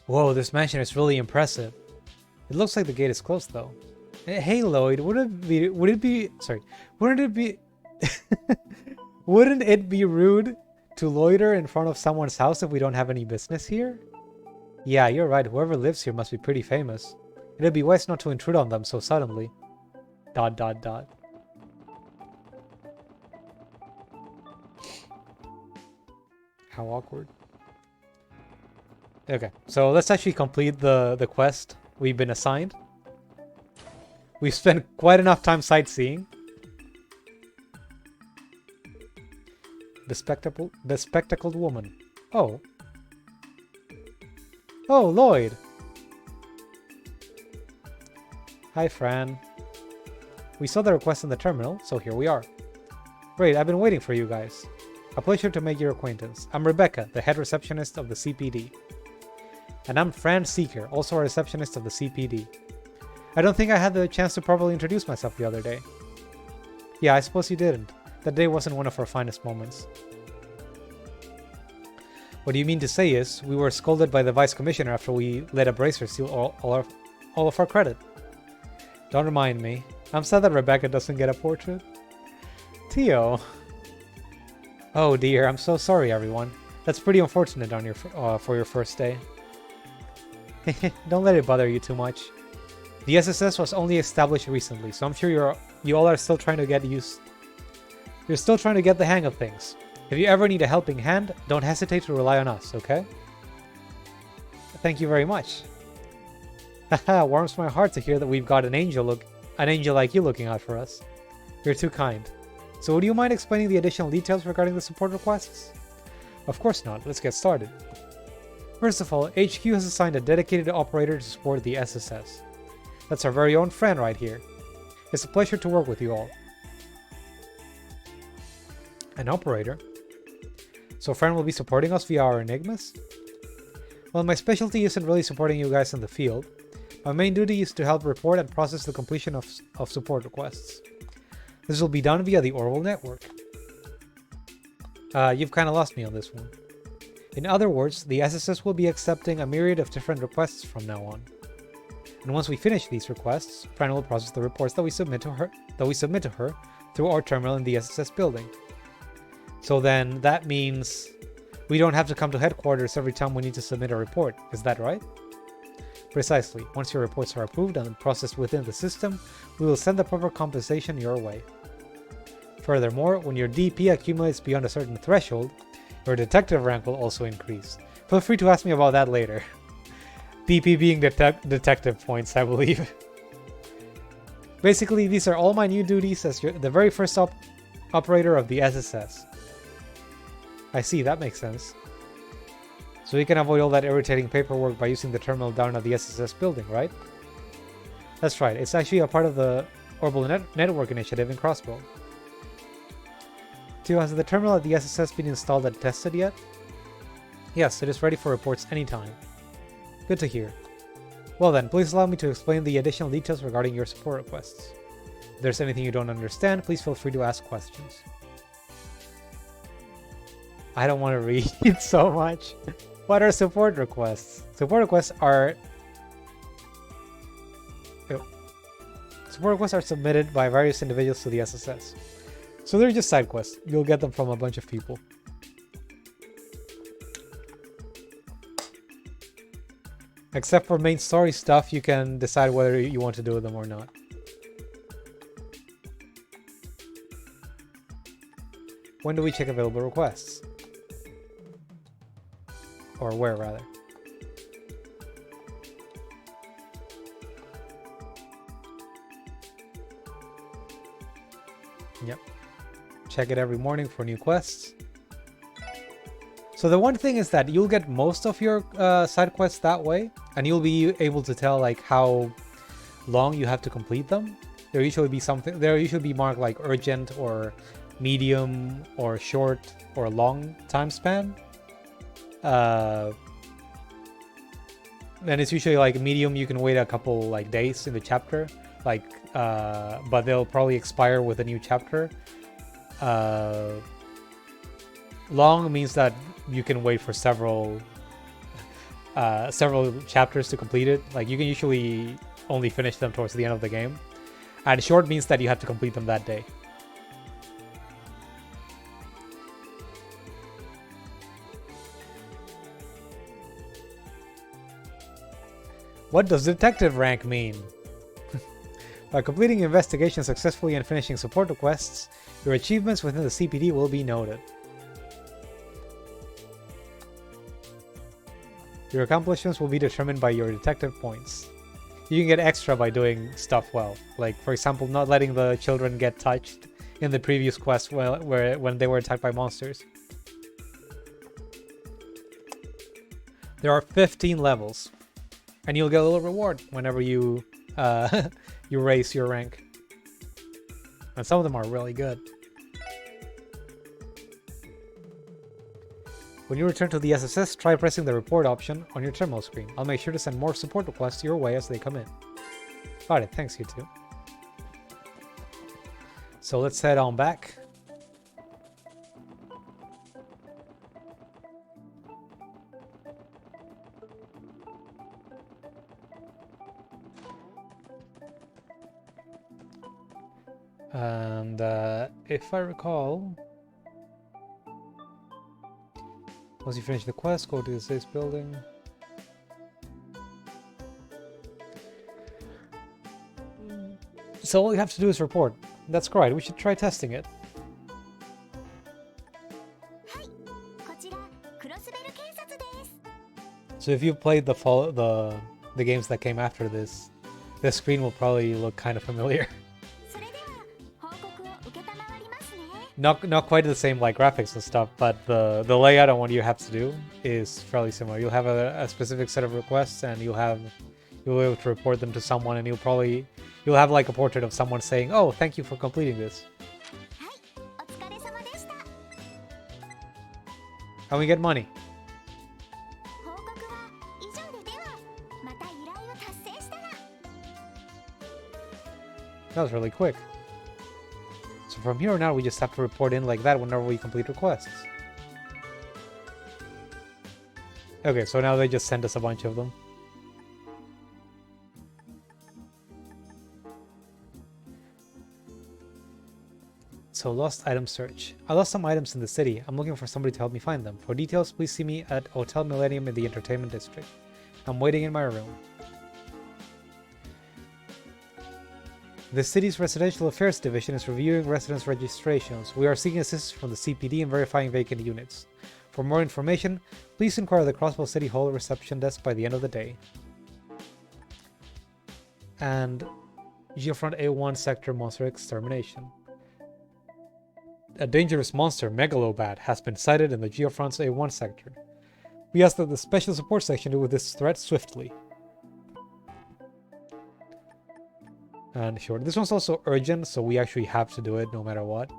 Whoa, this mansion is really impressive. It looks like the gate is closed though. Hey Lloyd, wouldn't it be wouldn't it be rude to loiter in front of someone's house if we don't have any business here? Yeah, you're right. Whoever lives here must be pretty famous. It'd be wise not to intrude on them so suddenly. ... How awkward. Okay, so let's actually complete the quest we've been assigned. We've spent quite enough time sightseeing. Bespectacled woman. Oh. Oh, Lloyd. Hi, Fran. We saw the request in the terminal, so here we are. Great, I've been waiting for you guys. A pleasure to make your acquaintance. I'm Rebecca, the head receptionist of the CPD. And I'm Fran Seeker, also a receptionist of the CPD. I don't think I had the chance to properly introduce myself the other day. Yeah, I suppose you didn't. That day wasn't one of our finest moments. What you mean to say is, we were scolded by the Vice Commissioner after we let a bracer steal all of our credit. Don't remind me. I'm sad that Rebecca doesn't get a portrait. Tio. Oh dear, I'm so sorry everyone. That's pretty unfortunate on your for your first day. Don't let it bother you too much. The SSS was only established recently, so I'm sure you all are still trying to get used. You're still trying to get the hang of things. If you ever need a helping hand, don't hesitate to rely on us, okay? Thank you very much. Haha, warms my heart to hear that we've got an angel like you looking out for us. You're too kind. So would you mind explaining the additional details regarding the support requests? Of course not, let's get started. First of all, HQ has assigned a dedicated operator to support the SSS. That's our very own Fran right here. It's a pleasure to work with you all. An operator? So Fran will be supporting us via our enigmas? Well, my specialty isn't really supporting you guys in the field. My main duty is to help report and process the completion of support requests. This will be done via the Orwell network. You've kind of lost me on this one. In other words, the SSS will be accepting a myriad of different requests from now on. And once we finish these requests, Fran will process the reports that we submit to her through our terminal in the SSS building. So then that means we don't have to come to headquarters every time we need to submit a report, is that right? Precisely. Once your reports are approved and processed within the system, we will send the proper compensation your way. Furthermore, when your DP accumulates beyond a certain threshold, your detective rank will also increase. Feel free to ask me about that later. DP being detective points, I believe. Basically, these are all my new duties as the very first operator of the SSS. I see, that makes sense. So we can avoid all that irritating paperwork by using the terminal down at the SSS building, right? That's right, it's actually a part of the Orbital Network initiative in Crossbow. 2. Has the terminal at the SSS been installed and tested yet? Yes, it is ready for reports anytime. Good to hear. Well then, please allow me to explain the additional details regarding your support requests. If there's anything you don't understand, please feel free to ask questions. I don't want to read so much. What are support requests? Support requests are submitted by various individuals to the SSS. So they're just side quests. You'll get them from a bunch of people. Except for main story stuff, you can decide whether you want to do them or not. When do we check available requests? Or where, rather. Yep. Check it every morning for new quests. So the one thing is that you'll get most of your side quests that way, and you'll be able to tell like how long you have to complete them. There usually be marked like urgent or medium or short or long time span. And it's usually like medium, you can wait a couple like days in the chapter, like but they'll probably expire with a new chapter. Long means that you can wait for several several chapters to complete it. Like, you can usually only finish them towards the end of the game. And short means that you have to complete them that day. What does detective rank mean? By completing investigations successfully and finishing support requests, your achievements within the CPD will be noted. Your accomplishments will be determined by your detective points. You can get extra by doing stuff well. Like, for example, not letting the children get touched in the previous quest when they were attacked by monsters. There are 15 levels. And you'll get a little reward whenever you you raise your rank. And some of them are really good. When you return to the SSS, try pressing the report option on your terminal screen. I'll make sure to send more support requests your way as they come in. Got it, thanks you two. So let's head on back. And if I recall, once you finish the quest, go to the safe building. So all you have to do is report. That's great. We should try testing it. So if you've played the games that came after this, the screen will probably look kind of familiar. Not quite the same like graphics and stuff, but the layout on what you have to do is fairly similar. You'll have a specific set of requests, and you'll be able to report them to someone, and you'll have like a portrait of someone saying, "Oh, thank you for completing this." And we get money. That was really quick. So from here on out, we just have to report in like that whenever we complete requests. Okay, so now they just send us a bunch of them. So lost item search. I lost some items in the city. I'm looking for somebody to help me find them. For details, please see me at Hotel Millennium in the Entertainment District. I'm waiting in my room. The city's Residential Affairs Division is reviewing residents' registrations. We are seeking assistance from the CPD in verifying vacant units. For more information, please inquire the Crossbow City Hall reception desk by the end of the day. And Geofront A1 Sector Monster Extermination. A dangerous monster, Megalobat, has been sighted in the Geofront's A1 sector. We ask that the Special Support Section deal with this threat swiftly. And sure, this one's also urgent, so we actually have to do it no matter what.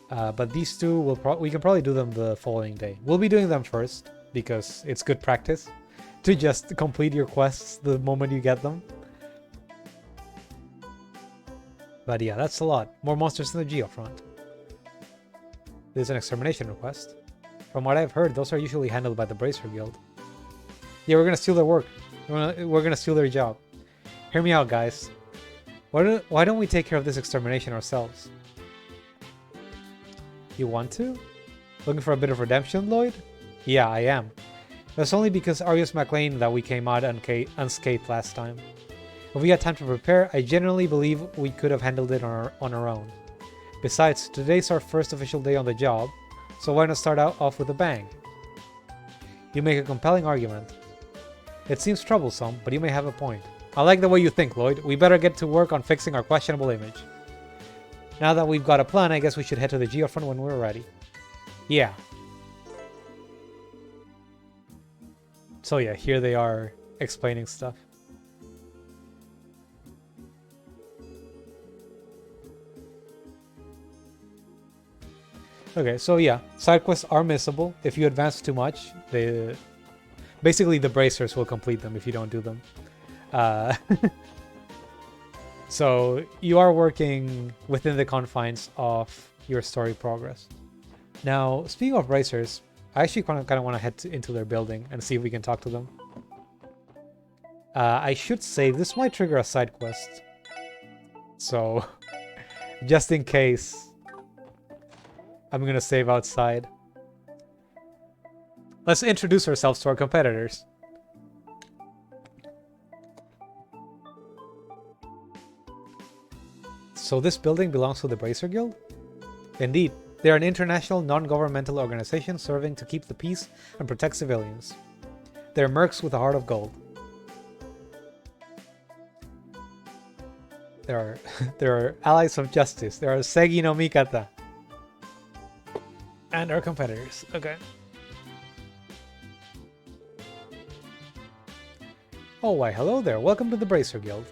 But these two, we can probably do them the following day. We'll be doing them first, because it's good practice to just complete your quests the moment you get them. But yeah, that's a lot. More monsters in the Geofront. There's an extermination request. From what I've heard, those are usually handled by the Bracer Guild. Yeah, we're gonna steal their work. We're gonna steal their job. Hear me out, guys. Why don't we take care of this extermination ourselves? You want to? Looking for a bit of redemption, Lloyd? Yeah, I am. That's only because Arius MacLean that we came out unscathed last time. If we had time to prepare, I genuinely believe we could have handled it on our own. Besides, today's our first official day on the job, so why not start off with a bang? You make a compelling argument. It seems troublesome, but you may have a point. I like the way you think, Lloyd. We better get to work on fixing our questionable image. Now that we've got a plan, I guess we should head to the Geofront when we're ready. Yeah. So yeah, here they are explaining stuff. Okay, so yeah, side quests are missable. If you advance too much, basically the bracers will complete them if you don't do them. So you are working within the confines of your story progress. Now, speaking of bracers, I actually kind of want to head into their building and see if we can talk to them. I should save. This might trigger a side quest. So, just in case, I'm gonna save outside. Let's introduce ourselves to our competitors. So this building belongs to the Bracer Guild? Indeed. They are an international, non-governmental organization serving to keep the peace and protect civilians. They are mercs with a heart of gold. There are allies of justice. There are Segi no Mikata. And our competitors. Okay. Oh, why, hello there. Welcome to the Bracer Guild.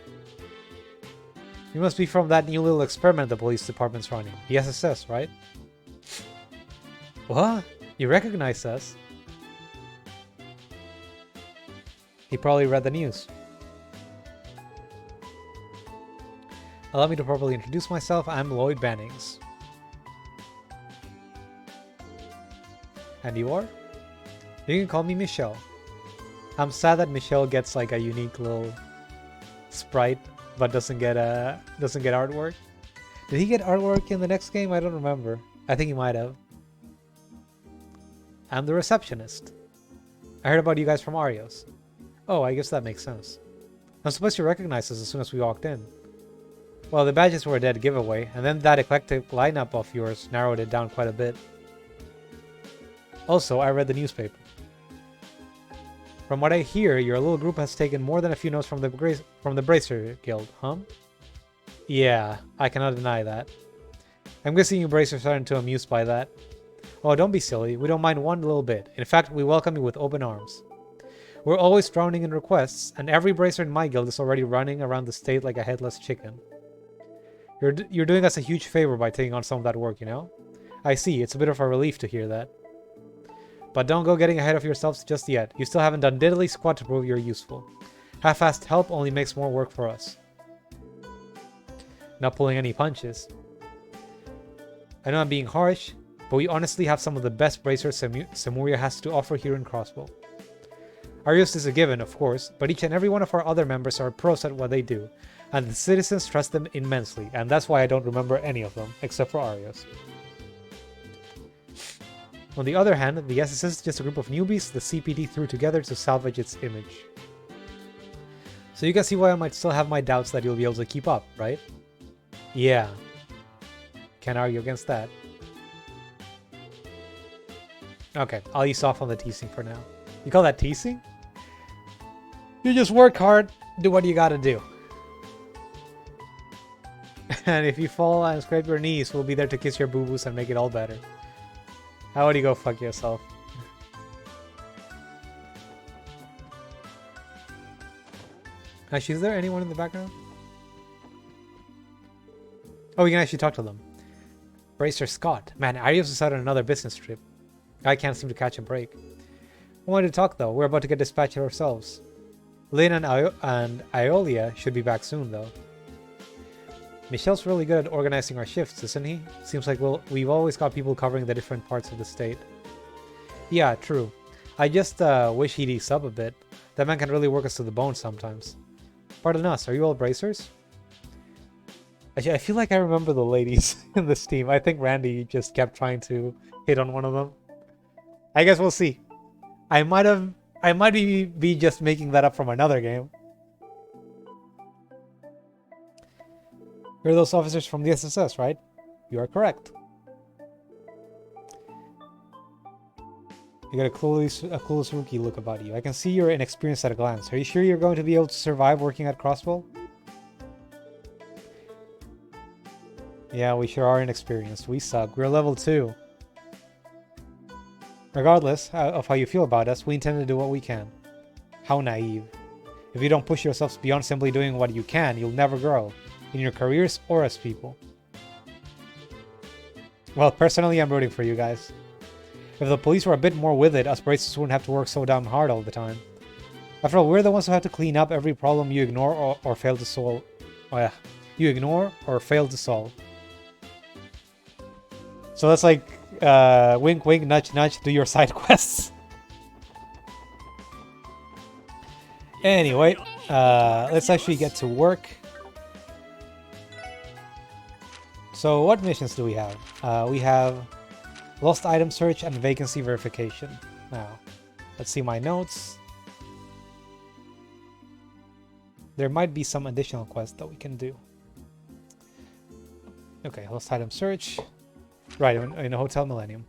You must be from that new little experiment the police department's running. The SSS, right? What? You recognize us? He probably read the news. Allow me to properly introduce myself. I'm Lloyd Bannings. And you are? You can call me Michelle. I'm sad that Michelle gets like a unique little sprite, but doesn't get artwork. Did he get artwork in the next game? I don't remember. I think he might have. I'm the receptionist. I heard about you guys from Arios. Oh, I guess that makes sense. I'm supposed to recognize us as soon as we walked in. Well, the badges were a dead giveaway, and then that eclectic lineup of yours narrowed it down quite a bit. Also, I read the newspaper. From what I hear, your little group has taken more than a few notes from the Bracer Guild, huh? Yeah, I cannot deny that. I'm guessing you Bracers aren't too amused by that. Oh, don't be silly. We don't mind one little bit. In fact, we welcome you with open arms. We're always drowning in requests, and every Bracer in my guild is already running around the state like a headless chicken. You're doing us a huge favor by taking on some of that work, you know? I see, it's a bit of a relief to hear that. But don't go getting ahead of yourselves just yet. You still haven't done diddly squat to prove you're useful. Half-assed help only makes more work for us. Not pulling any punches. I know I'm being harsh, but we honestly have some of the best bracers Samuria has to offer here in Crossbow. Arios is a given, of course, but each and every one of our other members are pros at what they do, and the citizens trust them immensely, and that's why I don't remember any of them, except for Arios. On the other hand, the SSS is just a group of newbies the CPD threw together to salvage its image. So you can see why I might still have my doubts that you'll be able to keep up, right? Yeah. Can't argue against that. Okay, I'll ease off on the teasing for now. You call that teasing? You just work hard, do what you gotta do. And if you fall and scrape your knees, we'll be there to kiss your boo-boos and make it all better. How would you go fuck yourself? Actually, is there anyone in the background? Oh, we can actually talk to them. Bracer Scott. Man, Arios is out on another business trip. I can't seem to catch a break. I wanted to talk though. We're about to get dispatched ourselves. Lynn and Iolia should be back soon though. Michelle's really good at organizing our shifts, isn't he? Seems like we've always got people covering the different parts of the state. Yeah, true. I just wish he'd ease up a bit. That man can really work us to the bone sometimes. Pardon us, are you all bracers? Actually, I feel like I remember the ladies in this team. I think Randy just kept trying to hit on one of them. I guess we'll see. I might be just making that up from another game. You're those officers from the SSS, right? You are correct. You got a clueless rookie look about you. I can see you're inexperienced at a glance. Are you sure you're going to be able to survive working at Crossbow? Yeah, we sure are inexperienced. We suck. We're level 2. Regardless of how you feel about us, we intend to do what we can. How naive. If you don't push yourselves beyond simply doing what you can, you'll never grow. In your careers or as people. Well, personally, I'm rooting for you guys. If the police were a bit more with it, us bracers wouldn't have to work so damn hard all the time. After all, we're the ones who have to clean up every problem you ignore or fail to solve. You ignore or fail to solve. So that's like Wink, wink, nudge, nudge. Do your side quests. Anyway, let's actually get to work. So what missions do we have? We have lost item search and vacancy verification. Now, let's see my notes. There might be some additional quests that we can do. Okay, lost item search. Right, in a Hotel Millennium.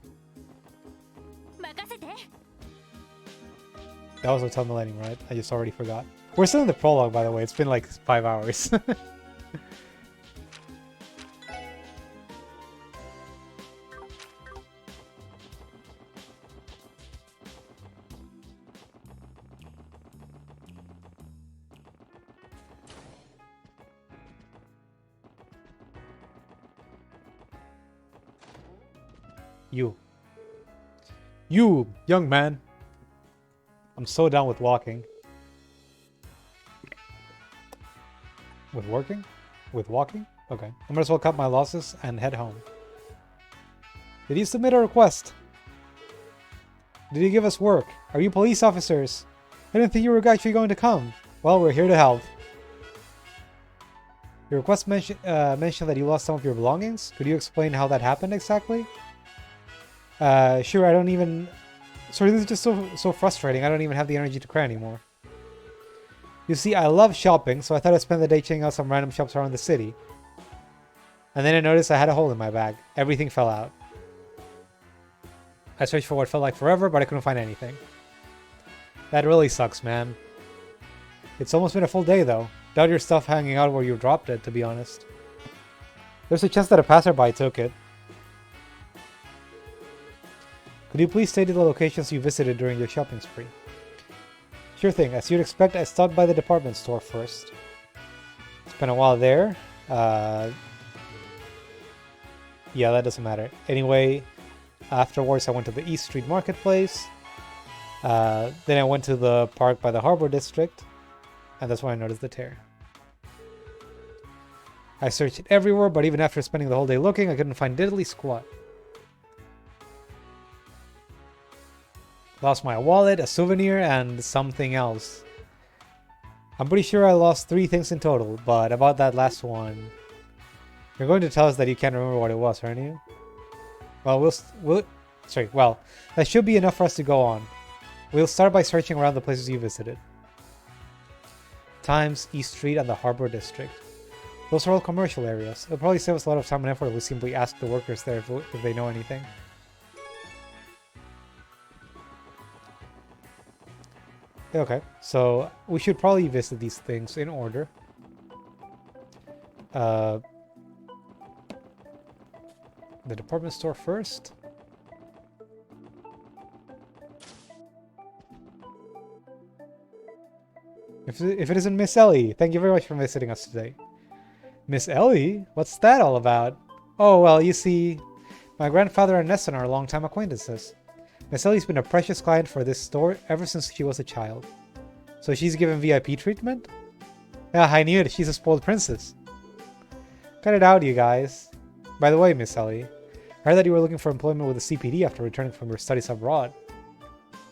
That was Hotel Millennium, right? I just already forgot. We're still in the prologue, by the way. It's been like 5 hours. You, young man. I'm so down with walking. With working? With walking? Okay. I might as well cut my losses and head home. Did you submit a request? Did you give us work? Are you police officers? I didn't think you were actually going to come. Well, we're here to help. Your request mentioned that you lost some of your belongings. Could you explain how that happened exactly? Sure, I don't even... Sorry, this is just so frustrating. I don't even have the energy to cry anymore. You see, I love shopping, so I thought I'd spend the day checking out some random shops around the city. And then I noticed I had a hole in my bag. Everything fell out. I searched for what felt like forever, but I couldn't find anything. That really sucks, man. It's almost been a full day, though. Doubt your stuff hanging out where you dropped it, to be honest. There's a chance that a passerby took it. Could you please state the locations you visited during your shopping spree? Sure thing. As you'd expect, I stopped by the department store first. Spent a while there. Yeah, that doesn't matter. Anyway, afterwards I went to the East Street Marketplace. Then I went to the park by the Harbor District. And that's when I noticed the tear. I searched it everywhere, but even after spending the whole day looking, I couldn't find diddly squat. Lost my wallet, a souvenir, and something else. I'm pretty sure I lost 3 things in total, but about that last one... You're going to tell us that you can't remember what it was, aren't you? Well, well, that should be enough for us to go on. We'll start by searching around the places you visited. Times, East Street, and the Harbor District. Those are all commercial areas. It'll probably save us a lot of time and effort if we simply ask the workers there if they know anything. Okay, so we should probably visit these things in order. The department store first. If it isn't Miss Ellie, thank you very much for visiting us today. Miss Ellie? What's that all about? Oh, well, you see, my grandfather and Neston are longtime acquaintances. Miss Ellie's been a precious client for this store ever since she was a child. So she's given VIP treatment? Yeah, I knew it. She's a spoiled princess. Cut it out, you guys. By the way, Miss Ellie, I heard that you were looking for employment with the CPD after returning from your studies abroad.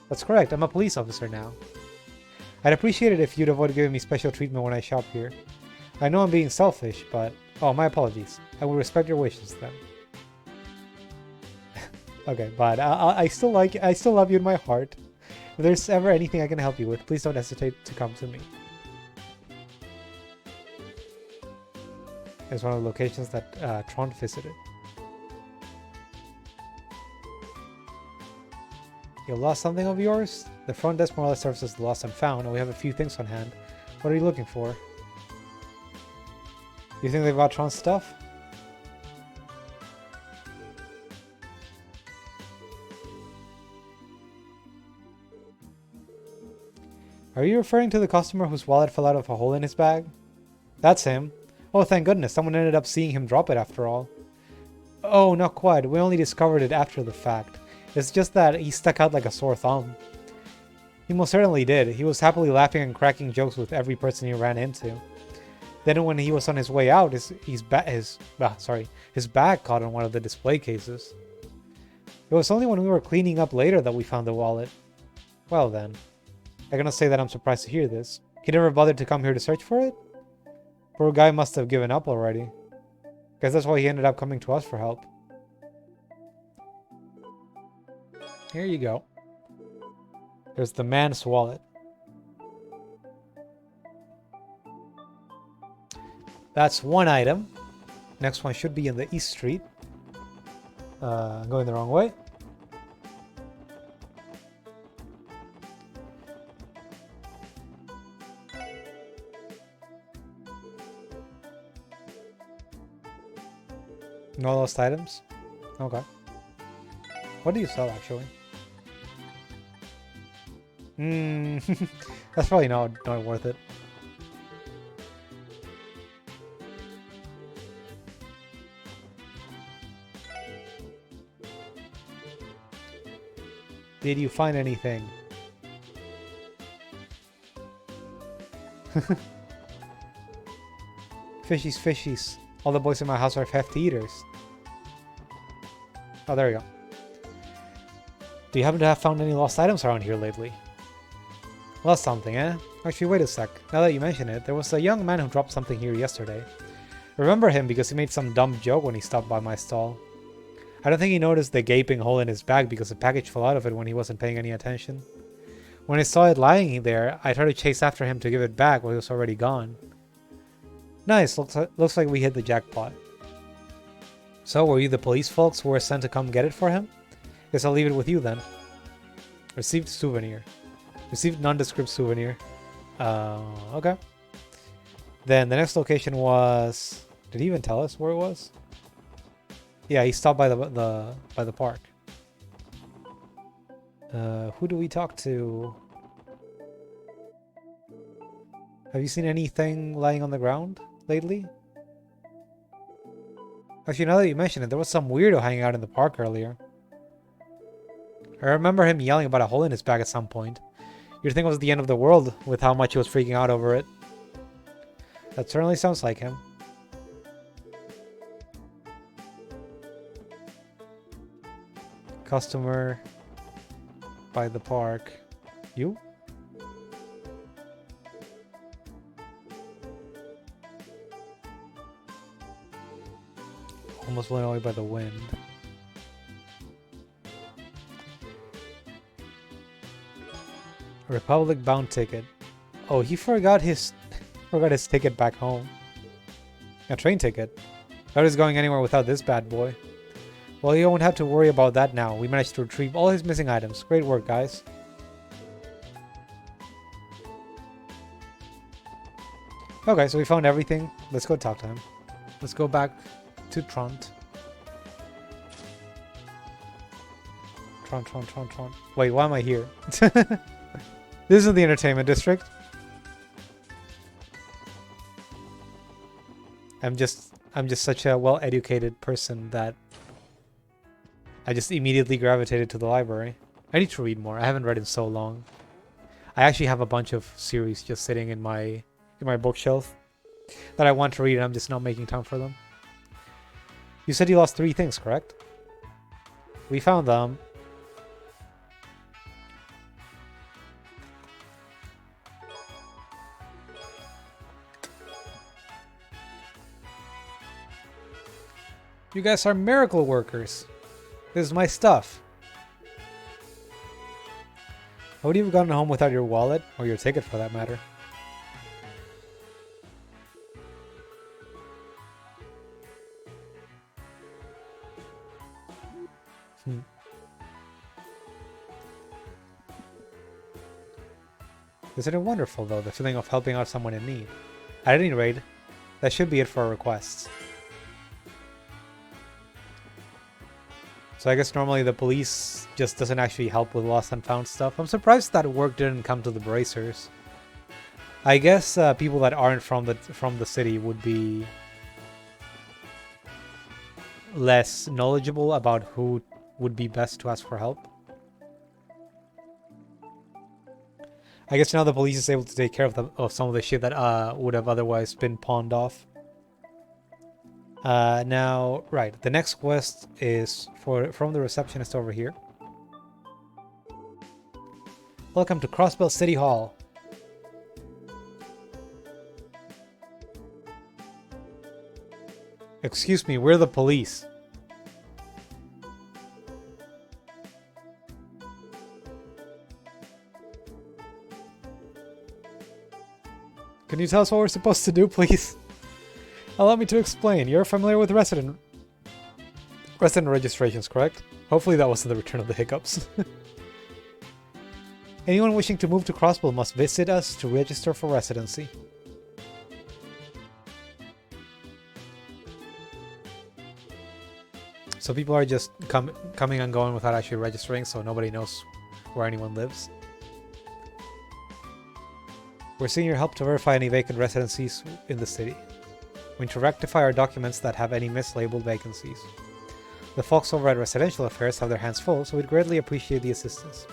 That's correct. I'm a police officer now. I'd appreciate it if you'd avoid giving me special treatment when I shop here. I know I'm being selfish, but... Oh, my apologies. I will respect your wishes then. Okay, but I still love you in my heart. If there's ever anything I can help you with, please don't hesitate to come to me. It's one of the locations that Tron visited. You lost something of yours? The front desk more or less serves as the lost and found, and we have a few things on hand. What are you looking for? You think they've got Tron's stuff? Are you referring to the customer whose wallet fell out of a hole in his bag? That's him. Oh, thank goodness, someone ended up seeing him drop it after all. Oh, not quite. We only discovered it after the fact. It's just that he stuck out like a sore thumb. He most certainly did. He was happily laughing and cracking jokes with every person he ran into. Then when he was on his way out, his bag caught on one of the display cases. It was only when we were cleaning up later that we found the wallet. Well then. I'm gonna say that I'm surprised to hear this. He never bothered to come here to search for it? Poor guy must have given up already. Guess that's why he ended up coming to us for help. Here you go. There's the man's wallet. That's one item. Next one should be in the East Street. I'm going the wrong way. No lost items? Okay. What do you sell, actually? That's probably not worth it. Did you find anything? Fishies, fishies. All the boys in my house are hefty eaters. Oh, there we go. Do you happen to have found any lost items around here lately? Lost something, eh? Actually, wait a sec. Now that you mention it, there was a young man who dropped something here yesterday. I remember him because he made some dumb joke when he stopped by my stall. I don't think he noticed the gaping hole in his bag because the package fell out of it when he wasn't paying any attention. When I saw it lying there, I tried to chase after him to give it back, but he was already gone. Nice, looks like we hit the jackpot. So, were you the police folks who were sent to come get it for him? Guess I'll leave it with you then. Received souvenir. Received nondescript souvenir. Okay. Then the next location was... Did he even tell us where it was? Yeah, he stopped by the park. Who do we talk to? Have you seen anything lying on the ground lately? Actually, now that you mention it, there was some weirdo hanging out in the park earlier. I remember him yelling about a hole in his bag at some point. You'd think it was the end of the world with how much he was freaking out over it. That certainly sounds like him. Customer by the park. You? Almost blown away by the wind. Republic bound ticket. Oh, he forgot his ticket back home. A train ticket. Thought he was going anywhere without this bad boy. Well, you won't have to worry about that now. We managed to retrieve all his missing items. Great work, guys. Okay, so we found everything. Let's go talk to him. Let's go back to Tront. Tront. Wait, why am I here? This is the entertainment district. I'm just such a well-educated person that I just immediately gravitated to the library. I need to read more. I haven't read in so long. I actually have a bunch of series just sitting in my bookshelf that I want to read, and I'm just not making time for them. You said you lost 3 things, correct? We found them. You guys are miracle workers. This is my stuff. How would you have gotten home without your wallet, or your ticket for that matter? Isn't it wonderful, though, the feeling of helping out someone in need? At any rate, that should be it for our requests. So I guess normally the police just doesn't actually help with lost and found stuff. I'm surprised that work didn't come to the bracers. I guess people that aren't from the city would be less knowledgeable about who would be best to ask for help. I guess now the police is able to take care of some of the shit that would have otherwise been pawned off. Now, right, the next quest is from the receptionist over here. Welcome to Crossbell City Hall. Excuse me, we're the police. Can you tell us what we're supposed to do, please? Allow me to explain. You're familiar with resident registrations, correct? Hopefully that wasn't the return of the hiccups. Anyone wishing to move to Crossbell must visit us to register for residency. So people are just coming and going without actually registering, so nobody knows where anyone lives. We're seeking your help to verify any vacant residencies in the city. We need to rectify our documents that have any mislabeled vacancies. The folks over at Residential Affairs have their hands full, so we'd greatly appreciate the assistance.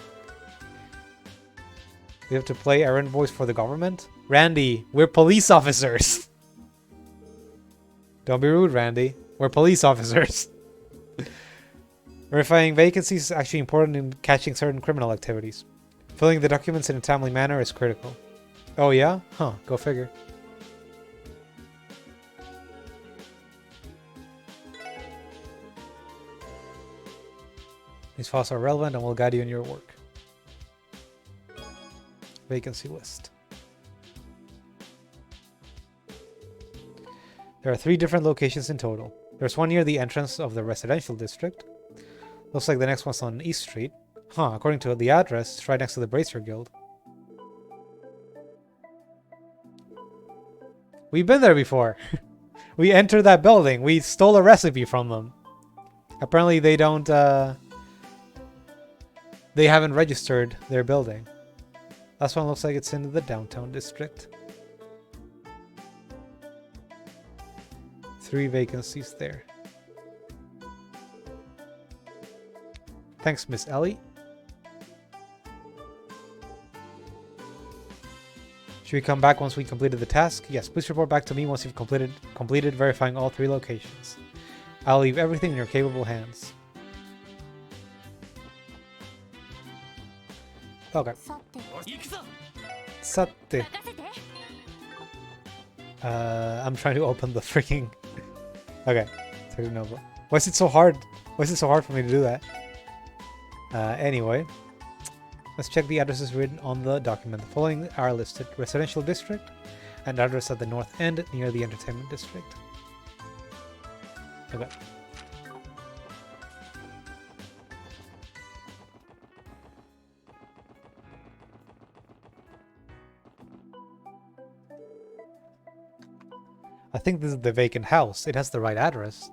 We have to play errand boys for the government? Randy, we're police officers! Don't be rude, Randy. We're police officers. Verifying vacancies is actually important in catching certain criminal activities. Filling the documents in a timely manner is critical. Oh yeah? Huh, go figure. These files are relevant and will guide you in your work. Vacancy list. There are 3 different locations in total. There's one near the entrance of the residential district. Looks like the next one's on East Street. Huh, according to the address, it's right next to the Bracer Guild. We've been there before. We entered that building. We stole a recipe from them. Apparently they don't, they haven't registered their building. Last one looks like it's in the downtown district. 3 vacancies there. Thanks, Miss Ellie. Should we come back once we completed the task? Yes, please report back to me once you've completed verifying all 3 locations. I'll leave everything in your capable hands. Okay. Sate. I'm trying to open the freaking... Okay. Why is it so hard? Why is it so hard for me to do that? Anyway. Let's check the addresses written on the document. The following are listed. Residential District and address at the north end near the Entertainment District. Okay. I think this is the vacant house. It has the right address.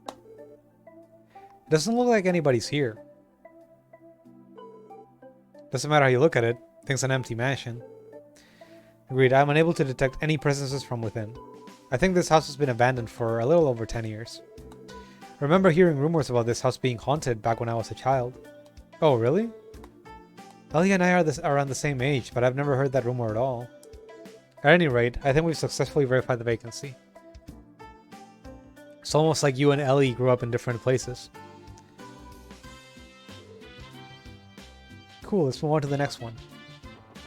It doesn't look like anybody's here. Doesn't matter how you look at it. Thing's an empty mansion. Agreed. I'm unable to detect any presences from within. I think this house has been abandoned for a little over 10 years. I remember hearing rumors about this house being haunted back when I was a child. Oh, really? Ellie and I are around the same age, but I've never heard that rumor at all. At any rate, I think we've successfully verified the vacancy. It's almost like you and Ellie grew up in different places. Cool, let's move on to the next one.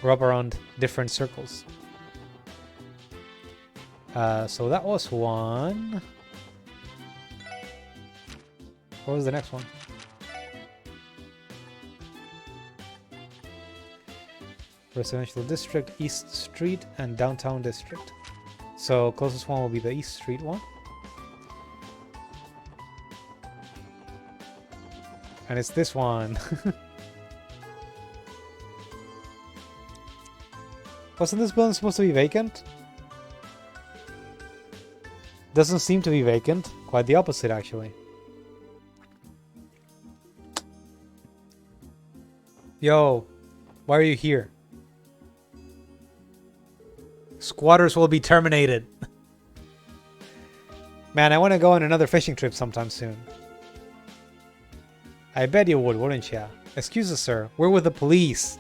We're up around different circles. So that was one. What was the next one? Residential District, East Street, and Downtown District. So closest one will be the East Street one. And it's this one. Wasn't this building supposed to be vacant? Doesn't seem to be vacant. Quite the opposite, actually. Yo, why are you here? Squatters will be terminated. Man, I want to go on another fishing trip sometime soon. I bet you would, wouldn't ya? Excuse us, sir. We're with the police.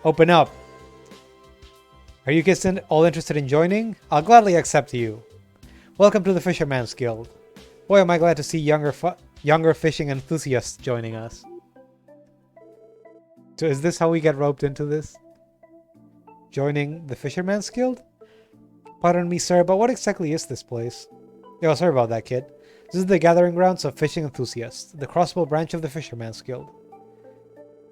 Open up. Are you kids all interested in joining? I'll gladly accept you. Welcome to the Fisherman's Guild. Boy, am I glad to see younger fishing enthusiasts joining us. So is this how we get roped into this? Joining the Fisherman's Guild? Pardon me, sir, but what exactly is this place? Yo, sorry about that, kid. This is the gathering grounds of fishing enthusiasts, the Crossbow branch of the Fisherman's Guild.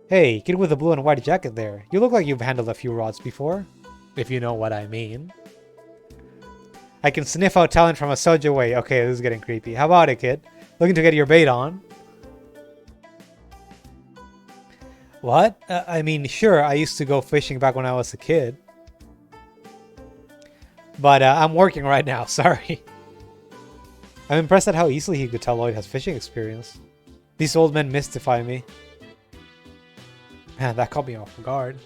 Hey, kid with the blue and white jacket there. You look like you've handled a few rods before. If you know what I mean. I can sniff out talent from a surge away. Okay, this is getting creepy. How about it, kid? Looking to get your bait on? What? I mean, sure, I used to go fishing back when I was a kid. But I'm working right now, sorry. I'm impressed at how easily he could tell Lloyd has fishing experience. These old men mystify me. Man, that caught me off guard.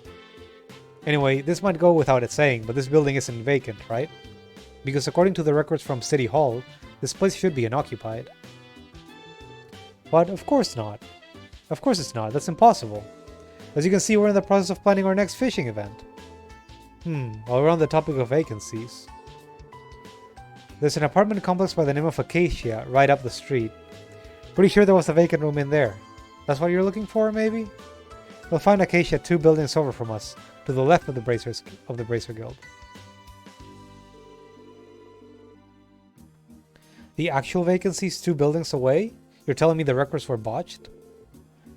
Anyway, this might go without it saying, but this building isn't vacant, right? Because according to the records from City Hall, this place should be unoccupied. But of course not. Of course it's not, that's impossible. As you can see, we're in the process of planning our next fishing event. While we're on the topic of vacancies. There's an apartment complex by the name of Acacia right up the street. Pretty sure there was a vacant room in there. That's what you're looking for, maybe? We'll find Acacia 2 buildings over from us, to the left of the Bracer Guild. The actual vacancy is 2 buildings away? You're telling me the records were botched?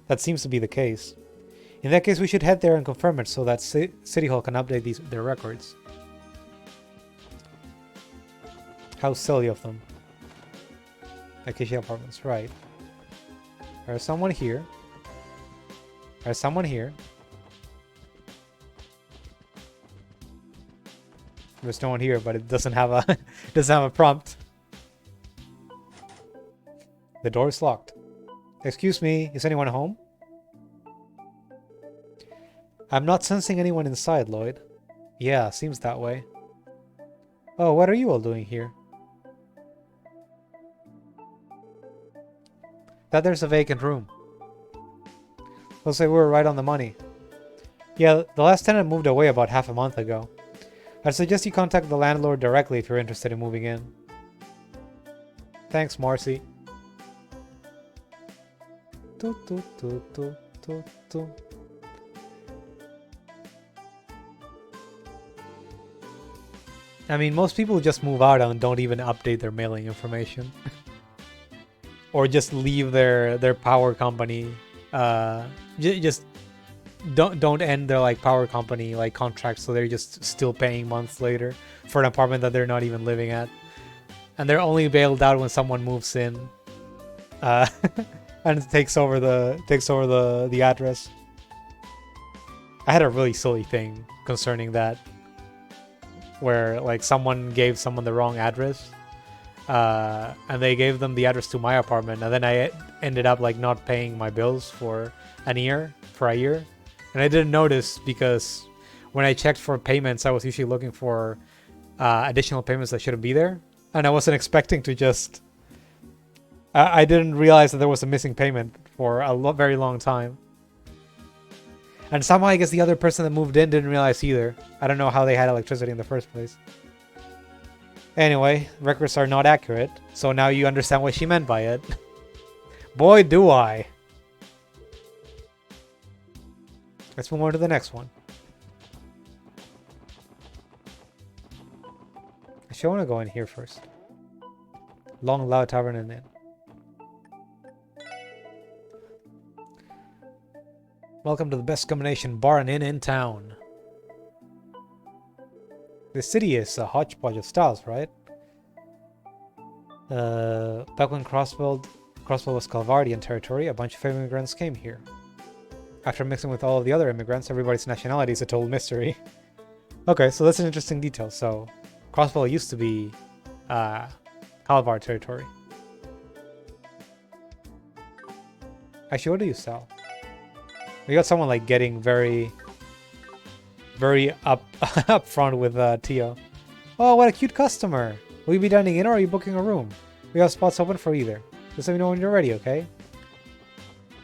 That seems to be the case. In that case, we should head there and confirm it so that City Hall can update their records. How silly of them. Acacia Apartments, right. There's someone here. There's someone here. There's no one here, but it doesn't have a doesn't have a prompt. The door is locked. Excuse me, is anyone home? I'm not sensing anyone inside, Lloyd. Yeah, seems that way. Oh, what are you all doing here? That there's a vacant room. Looks like we were right on the money. Yeah, the last tenant moved away about half a month ago. I'd suggest you contact the landlord directly if you're interested in moving in. Thanks, Marcy. I mean, most people just move out and don't even update their mailing information. Or just leave their power company. Just don't end their like power company like contracts, so they're just still paying months later for an apartment that they're not even living at, and they're only bailed out when someone moves in, and takes over the address. I had a really silly thing concerning that, where like someone gave someone the wrong address. And they gave them the address to my apartment, and then I ended up like not paying my bills for a year, and I didn't notice because when I checked for payments, I was usually looking for additional payments that shouldn't be there, and I wasn't expecting to just. I didn't realize that there was a missing payment for a very long time, and somehow I guess the other person that moved in didn't realize either. I don't know how they had electricity in the first place. Anyway, records are not accurate, so now you understand what she meant by it. Boy, do I. Let's move on to the next one. Actually, I want to go in here first. Long Loud Tavern and Inn. Welcome to the best combination bar and inn in town. The city is a hodgepodge of styles, right? Back when Crossville was Calvardian territory, a bunch of immigrants came here. After mixing with all of the other immigrants, everybody's nationality is a total mystery. Okay, so that's an interesting detail. So, Crossville used to be Calvar territory. Actually, what do you sell? We got someone like getting very up front with Tio. Oh, what a cute customer! Will you be dining in or are you booking a room? We have spots open for either. Just let me know when you're ready, okay?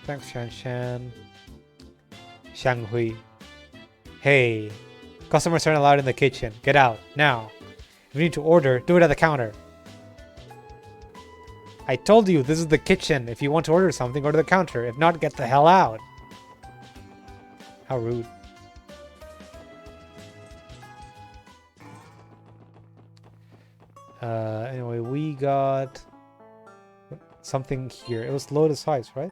Thanks, Shan Shan. Shang Hui. Hey, Customers aren't allowed in the kitchen. Get out, now. If you need to order, do it at the counter. I told you, this is the kitchen. If you want to order something, go to the counter. If not, get the hell out. How rude. Anyway, we got something here. It was Lotus Heights, right?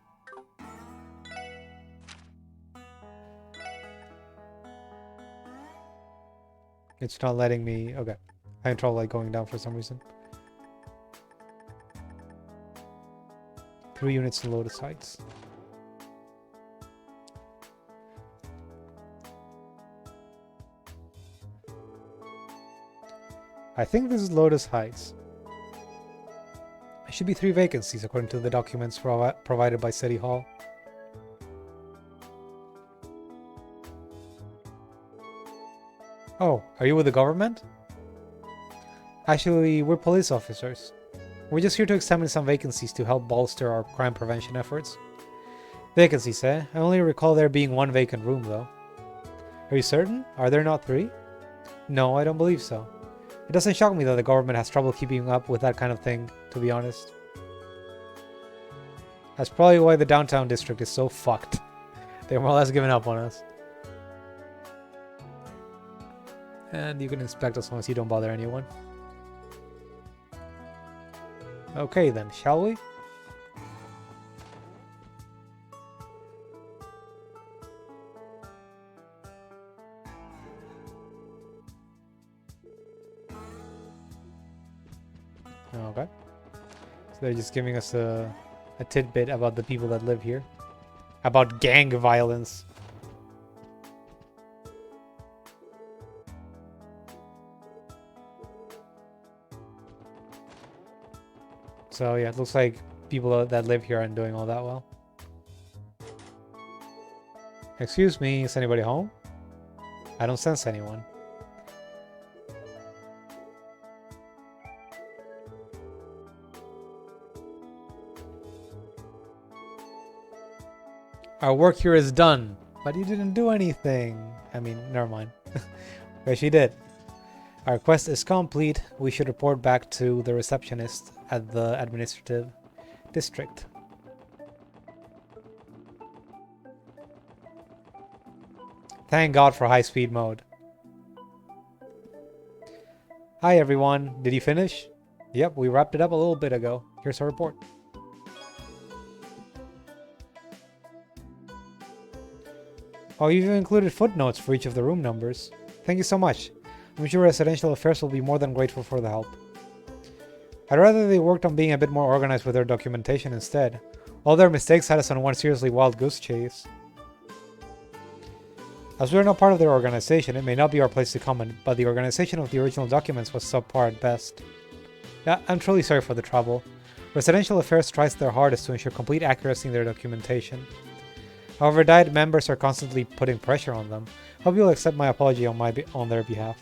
It's not letting me... Okay. I have trouble like going down for some reason. 3 units in Lotus Heights. I think this is Lotus Heights. There should be 3 vacancies according to the documents provided by City Hall. Oh, are you with the government? Actually, we're police officers. We're just here to examine some vacancies to help bolster our crime prevention efforts. Vacancies, eh? I only recall there being 1 vacant room, though. Are you certain? Are there not 3? No, I don't believe so. It doesn't shock me that the government has trouble keeping up with that kind of thing, to be honest. That's probably why the downtown district is so fucked. They're more or less giving up on us. And you can inspect as long as you don't bother anyone. Okay then, shall we? Okay. So they're just giving us a tidbit about the people that live here. About gang violence. So yeah, it looks like people that live here aren't doing all that well. Excuse me, is anybody home? I don't sense anyone. Our work here is done, but you didn't do anything. I mean, never mind. But she did. Our quest is complete. We should report back to the receptionist at the administrative district. Thank God for high-speed mode. Hi everyone, did you finish? Yep, we wrapped it up a little bit ago. Here's our report. Oh, you've included footnotes for each of the room numbers. Thank you so much. I'm sure Residential Affairs will be more than grateful for the help. I'd rather they worked on being a bit more organized with their documentation instead. All their mistakes had us on one seriously wild goose chase. As we are not part of their organization, it may not be our place to comment, but the organization of the original documents was subpar at best. Yeah, I'm truly sorry for the trouble. Residential Affairs tries their hardest to ensure complete accuracy in their documentation. However, Diet members are constantly putting pressure on them. Hope you'll accept my apology on their behalf.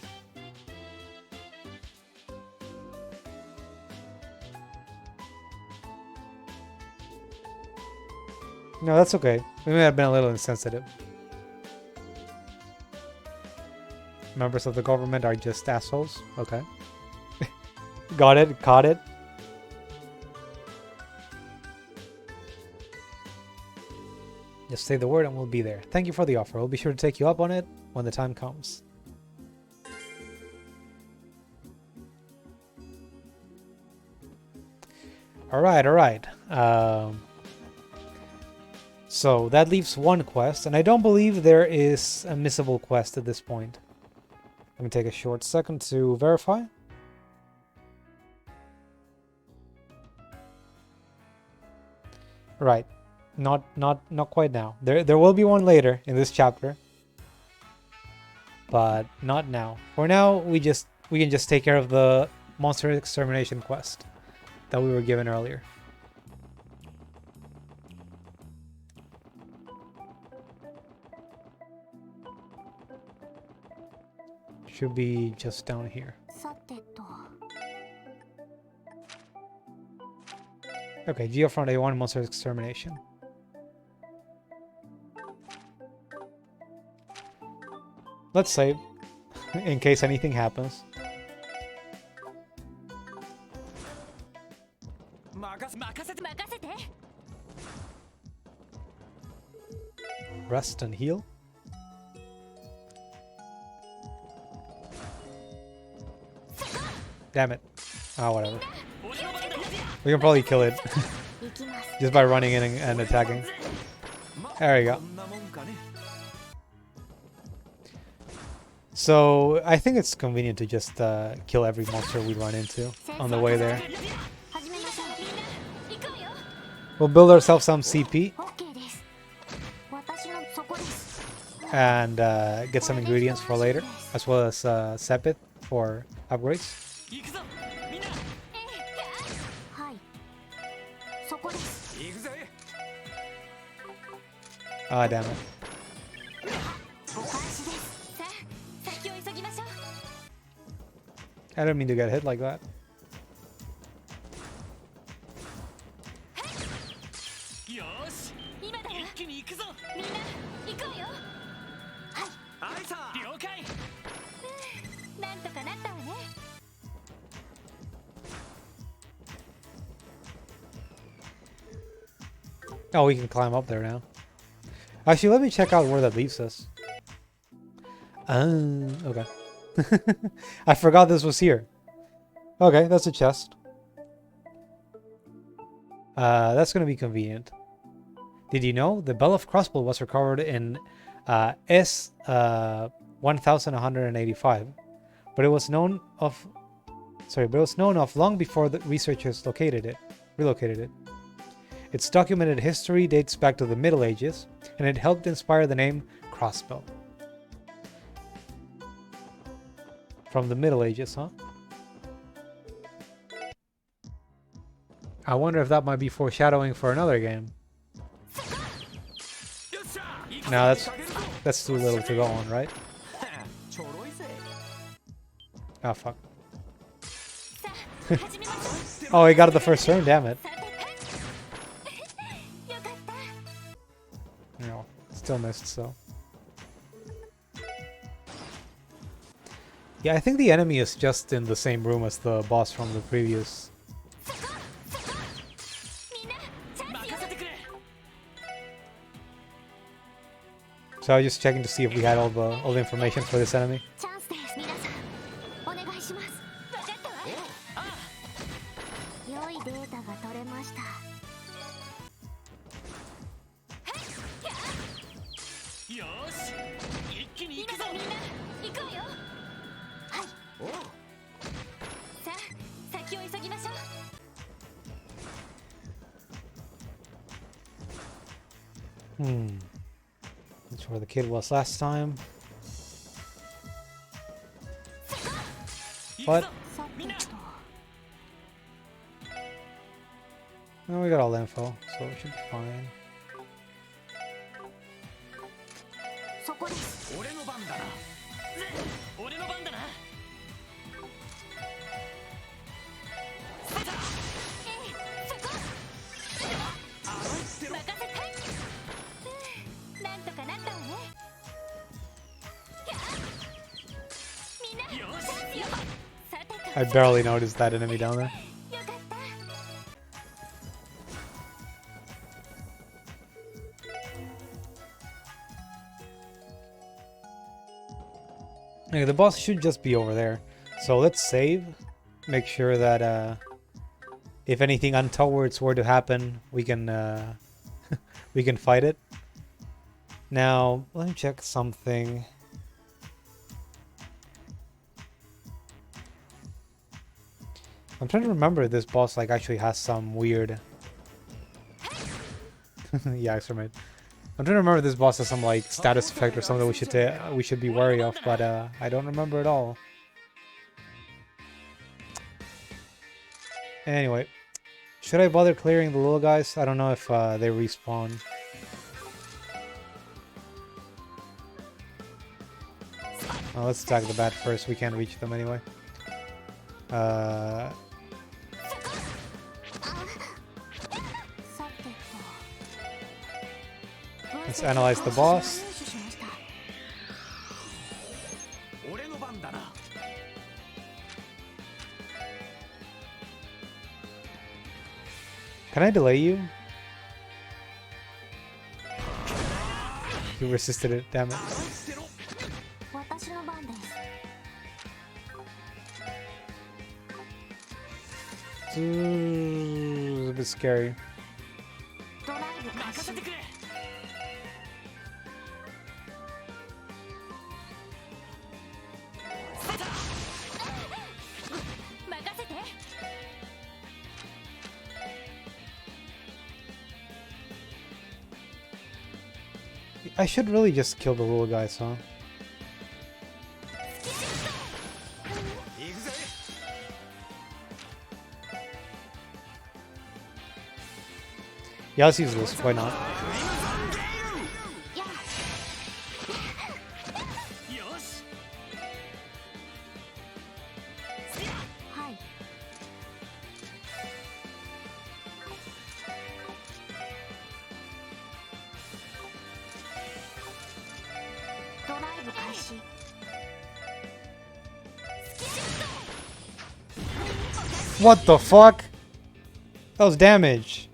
No, that's okay. We may have been a little insensitive. Members of the government are just assholes. Okay. Got it. Caught it. Just say the word and we'll be there. Thank you for the offer. We'll be sure to take you up on it when the time comes. Alright, alright. So that leaves 1 quest, and I don't believe there is a missable quest at this point. Let me take a short second to verify. Right. Not quite now. There will be one later in this chapter. But not now. For now, we can just take care of the monster extermination quest that we were given earlier. Should be just down here. Okay, Geofront A1 monster extermination. Let's save. in case anything happens. Rest and heal. Damn it. Ah, whatever. We can probably kill it just by running in and attacking. There we go. So I think it's convenient to just kill every monster we run into on the way there. We'll build ourselves some CP and get some ingredients for later, as well as Sepith for upgrades. Ah, damn it. I didn't mean to get hit like that. Oh, we can climb up there now. Actually, let me check out where that leaves us. Okay. I forgot this was here. Okay, that's a chest. That's gonna be convenient. Did you know the Bell of Crossbow was recovered in S 1185, but it was known of long before the researchers relocated it. Its documented history dates back to the Middle Ages, and it helped inspire the name crossbow. From the Middle Ages, huh? I wonder if that might be foreshadowing for another game. No, that's too little to go on, right? Oh, fuck. Oh, he got it the first turn, damn it. No, still missed, so. Yeah, I think the enemy is just in the same room as the boss from the previous. So I was just checking to see if we had all the information for this enemy. That's where the kid was last time. What? No, we got all the info, so it should be fine. I barely noticed that enemy down there. Okay, the boss should just be over there. So let's save. Make sure that if anything untowards were to happen, we can we can fight it. Now, let me check something. I'm trying to remember if this boss like actually has some weird yeah, exterminate. I'm trying to remember if this boss has some like status effect or something we should be wary of, but I don't remember at all. Anyway, should I bother clearing the little guys? I don't know if they respawn. Well, let's attack the bat first. We can't reach them anyway. Let's analyze the boss. Can I delay you? You resisted it, damn it. It's a bit scary. I should really just kill the little guys, huh? Yeah, let's use this. Why not? What the fuck? That was damage.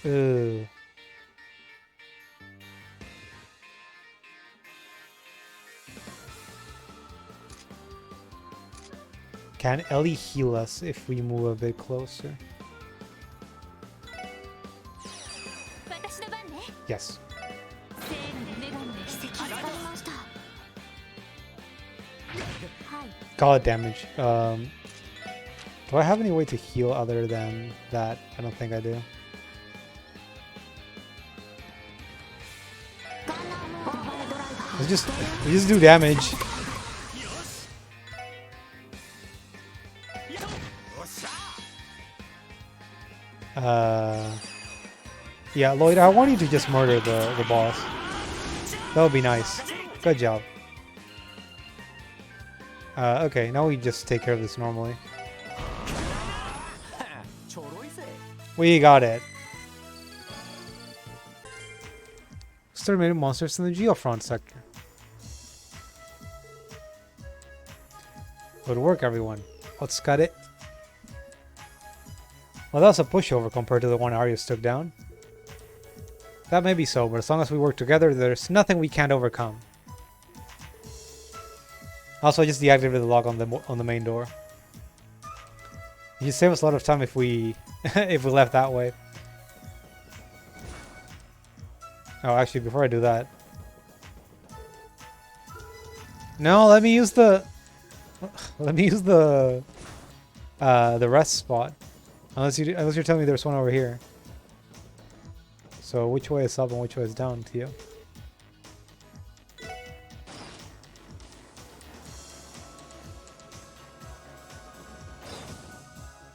Ooh. Can Ellie heal us if we move a bit closer? Yes. Call it damage. Do I have any way to heal other than that? I don't think I do. We just do damage. Yeah, Lloyd, I want you to just murder the boss. That would be nice. Good job. Okay, now we just take care of this normally. We got it. Exterminated monsters in the Geofront sector. Good work, everyone. Let's cut it. Well, that was a pushover compared to the one Arius took down. That may be so, but as long as we work together, there's nothing we can't overcome. Also, I just deactivated the lock on the main door. You save us a lot of time if we if we left that way. Oh, actually, before I do that, no, let me use the rest spot. Unless you're telling me there's one over here. So which way is up and which way is down to you?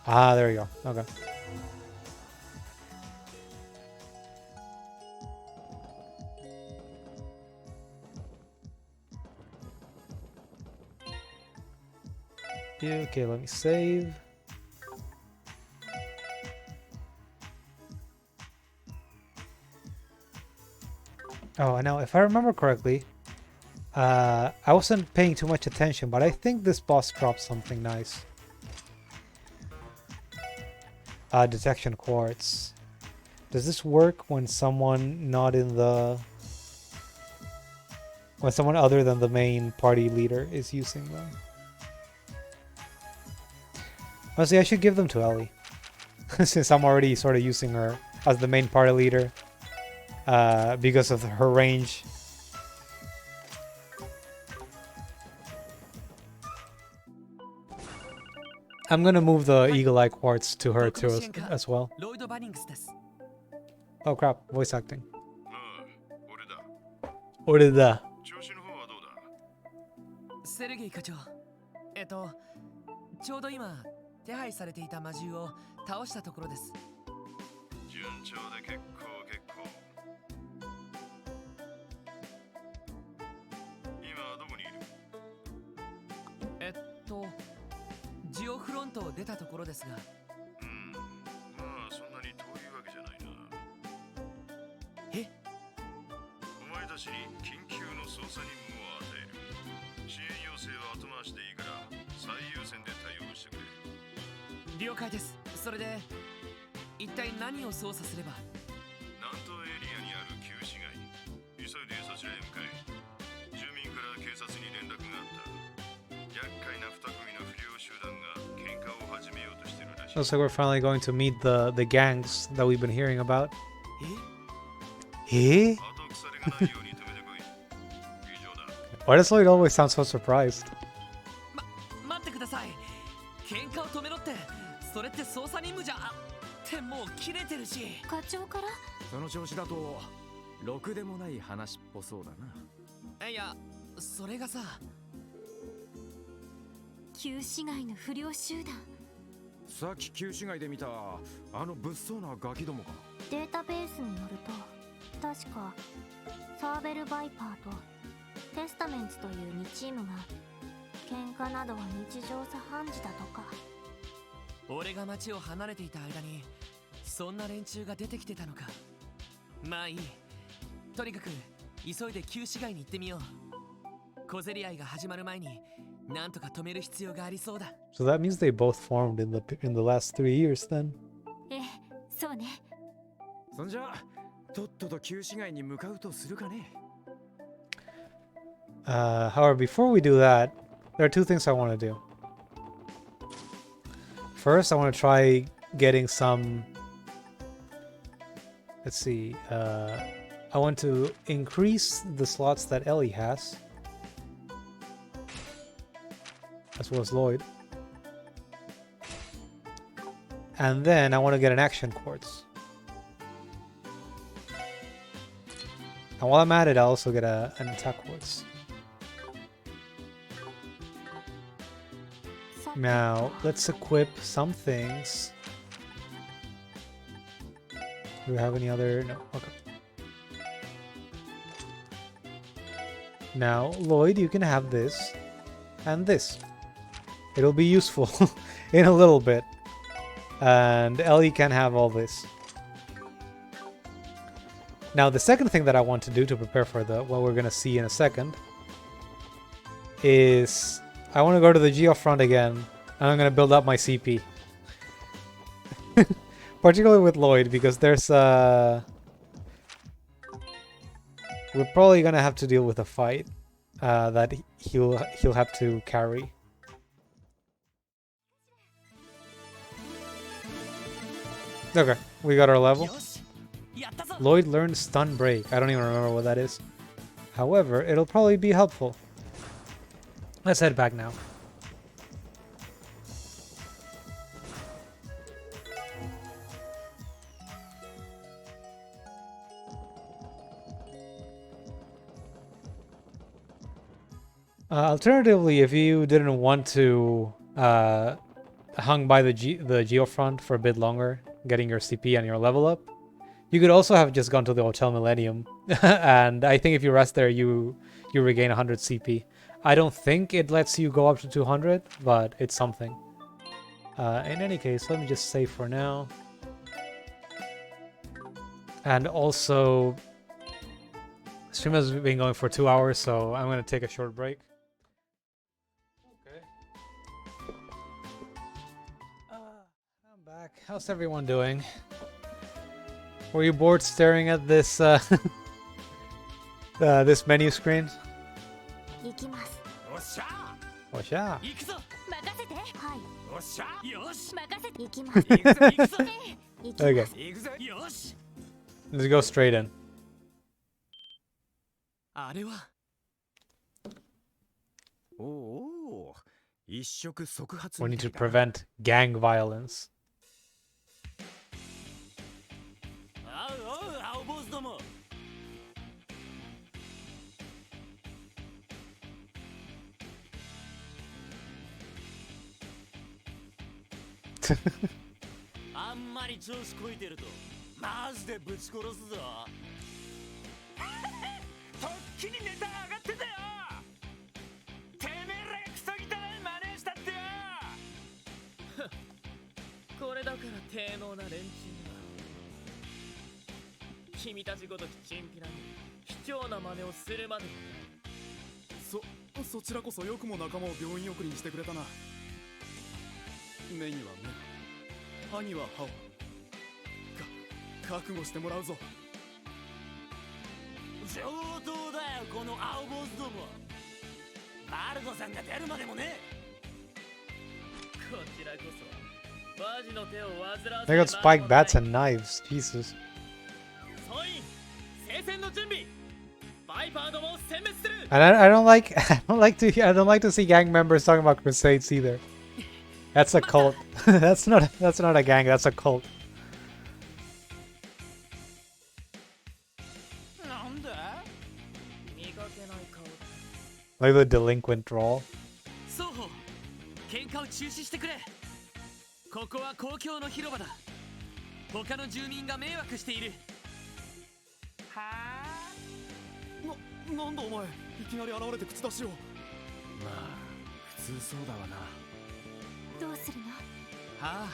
Ah, there you go. Okay. Yeah, okay, let me save. Oh, now if I remember correctly, I wasn't paying too much attention, but I think this boss dropped something nice. Detection quartz. Does this work when someone not in the... when someone other than the main party leader is using them? Honestly, I should give them to Ellie. Since I'm already sort of using her as the main party leader. Because of her range. I'm gonna move the Eagle Eye Quartz to her too as well. Oh crap, voice acting. Orida. セルゲイ課長、ちょうど今手配されていた魔獣を倒したところです。順調で結構。今どこにいる？ジオフロントを出たところですが。まあそんなに遠いわけじゃないな。え？お前たちに緊急の捜査任務を与回しでいいから最優先で対応してくれ。了解です。それで一体何を操作すれば。南東エリアにある旧市街、急いでそちらへ向かえ。住民から警察に連絡があった。厄介な2組の不良集団が喧嘩を始めようとしてるらしい。 Looks like we're finally going to meet the gangs that we've been hearing about. え？ Eh? 後腐れがないように止めてこい。以上だ。 Why does Lloyd always sound so surprised? 待ってください。喧嘩を止めろって、それって捜査任務じゃってもう切れてるし。課長から？その調子だとろくでもない話っぽそうだな。いや、それがさ。旧市街の不良集団。さっき旧市街で見たあの物騒なガキどもか。データベースによると確かサーベル・バイパーとテスタメンツという2チームが喧嘩などは日常茶飯事だとか。俺が街を離れていた間にそんな連中が出てきてたのか。まあいい。とにかく急いで旧市街に行ってみよう。小競り合いが始まる前になんとか止める必要がありそうだ。 So that means they both formed in the last 3 years then. ええ、そうね。そんじゃとっとと旧市街に向かうとするかね。However, before we do that, there are 2 things I want to do. First, I want to try getting some. Let's see. I want to increase the slots that Ellie has, as well as Lloyd. And then I want to get an action quartz. And while I'm at it, I'll also get an attack quartz. Now, let's equip some things. Do we have any other? No. Okay. Now, Lloyd, you can have this and this. It'll be useful in a little bit. And Ellie can have all this. Now, the second thing that I want to do to prepare for what we're going to see in a second is I want to go to the Geofront again, and I'm going to build up my CP. Particularly with Lloyd, because there's we're probably going to have to deal with a fight that he'll have to carry. Okay, we got our level. よし、やったぞ。 Lloyd learned Stun Break. I don't even remember what that is. However, it'll probably be helpful. Let's head back now. Alternatively, if you didn't want to hung by the Geofront for a bit longer, getting your CP and your level up, you could also have just gone to the Hotel Millennium. And I think if you rest there, you regain 100 CP. I don't think it lets you go up to 200, but it's something. In any case, let me just save for now. And also, stream has been going for 2 hours, so I'm going to take a short break. Okay. I'm back. How's everyone doing? Were you bored staring at this this menu screen? 行きます。おっしゃ Oh yeah. 行くぞ。任せて。はい。おっしゃよし。任せて。行きます。行くぜ行くぞ。行きます。 Okay, 行くぜ。よし。 let's go straight in. あれは。おお、一触即発 We み need た to いだな。 prevent gang violence. あうおう、青坊主ども。あんまり調子こいてるとマジでぶち殺すぞ。とっきにネタ上がってたよ。てめえらクソ汚い真似したってよ。これだから低能な連中だ。君たちごときチンピラに卑怯な真似をするまで。そちらこそよくも仲間を病院送りにしてくれたな。目には目、歯には歯を。覚悟してもらうぞ。上等だよこの青坊主ども。バルドさんが出るまでもね。こちらこそマジの手を煩わせ They got spiked bats and knives. Jesus. 総員聖戦の準備。バイパーどもを殲滅する。 And I don't like I don't like to see gang members talking about crusades either. That's a cult. that's not a gang. That's a cult. なんだ見かけない顔。 Like the delinquent drawl. 双方喧嘩を中止してくれ。ここは公共の広場だ。他の住民が迷惑している。はあ。なんだお前、いきなり現れて口出しを。まあ普通そうだわな。どうするの？はあ。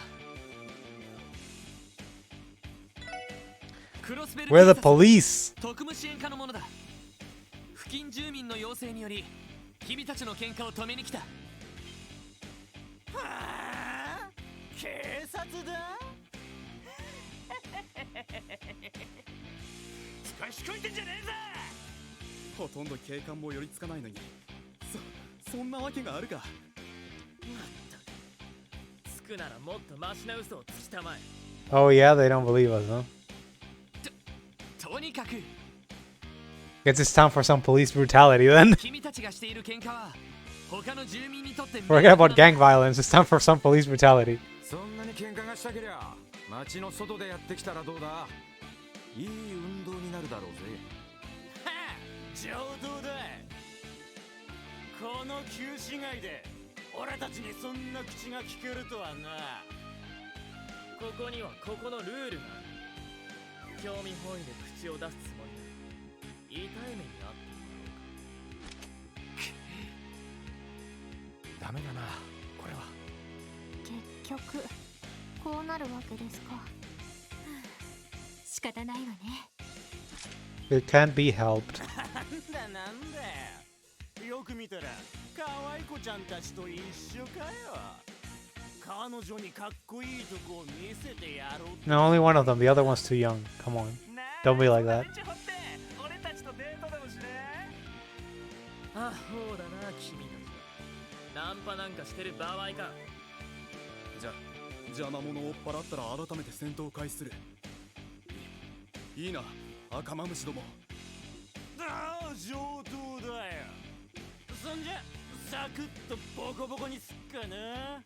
クロスベル We're the police. 特務支援課のものだ。付近住民の要請により君たちの喧嘩を止めに来た。はあ、警察だ。少しこいてんじゃねえぞ。ほとんど警官も寄りつかないのに、そんなわけがあるか。まったくつくならもっとマシな嘘をつきたまえ。 Oh yeah, they don't believe us, huh? とにかく Guess it's time for some police brutality then. 君たちがしている喧嘩は他の住民にとって Forget about gang violence. It's time for some police brutality. そんなに喧嘩がしたけりゃ街の外でやってきたらどうだ。いい運動になるだろうぜ。はあ、上等だ。この旧市街で俺たちにそんな口が聞けるとはな。ここにはここのルールがある。興味本位で口を出すつもりだ。痛い目にあってダメだなこれは。結局こうなるわけですか。仕方ないわね。 It can't be helped. なんだなんだ。よく見たら可愛い子ちゃんたちと一緒かよ。彼女にかっこいいとこを見せてやろう。 No, only one of them. The other one's too young. Come on. Don't be like that. 俺たちとデートでもしね。あ、そうだな君たちは。ナンパなんかしてる場合か。じゃ邪魔者を追っ払ったら改めて戦闘を開始する。いいな赤マムシども。ああ、上等だよ。そんじゃサクッとボコボコにすっかな。